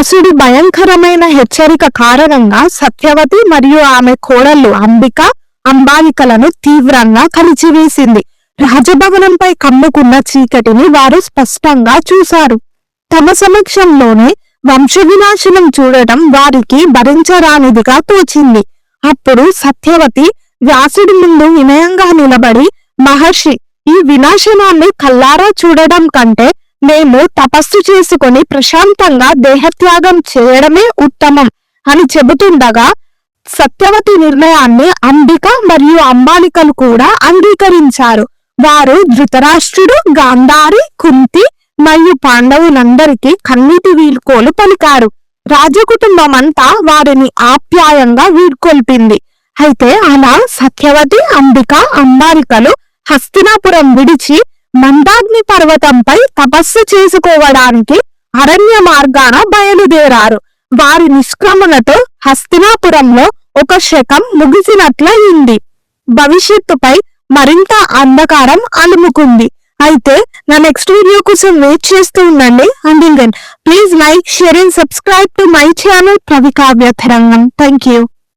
వ్యాసుడి భయంకరమైన హెచ్చరిక కారణంగా సత్యవతి మరియు ఆమె కోడళ్లు అంబిక, అంబాలికలను తీవ్రంగా కలిచివేసింది. రాజభవనంపై కమ్ముకున్న చీకటిని వారు స్పష్టంగా చూశారు. తమ సమక్షంలోనే వంశ వినాశనం చూడటం వారికి భరించరానిదిగా తోచింది. అప్పుడు సత్యవతి వ్యాసుడి ముందు వినయంగా నిలబడి, మహర్షి, ఈ వినాశనాన్ని కల్లారా చూడడం కంటే మేము తపస్సు చేసుకొని ప్రశాంతంగా దేహత్యాగం చేయడమే ఉత్తమం అని చెబుతుండగా సత్యవతి నిర్ణయాన్ని అంబిక మరియు అంబాలికలు కూడా అంగీకరించారు. వారు ధృతరాష్ట్రుడు, గాంధారి, కుంతి మరియు పాండవులందరికీ కన్నీటి వీడ్కోలు పలికారు. రాజకుటుంబం అంతా వారిని ఆప్యాయంగా వీడ్కొల్పింది. అయితే అలా సత్యవతి, అంబిక, అంబాలికలు హస్తినాపురం విడిచి మందాగ్ని పర్వతంపై తపస్సు చేసుకోవడానికి అరణ్య మార్గాన బయలుదేరారు. వారి నిష్క్రమణతో హస్తినాపురంలో ఒక శకం ముగిసినట్లయింది. భవిష్యత్తుపై మరింత అంధకారం అలుముకుంది. అయితే నా నెక్స్ట్ వీడియో కోసం వెయిట్ చేస్తూ ఉండండి. And please like, share and subscribe to my channel Pravikavya Tarangam. Thank you.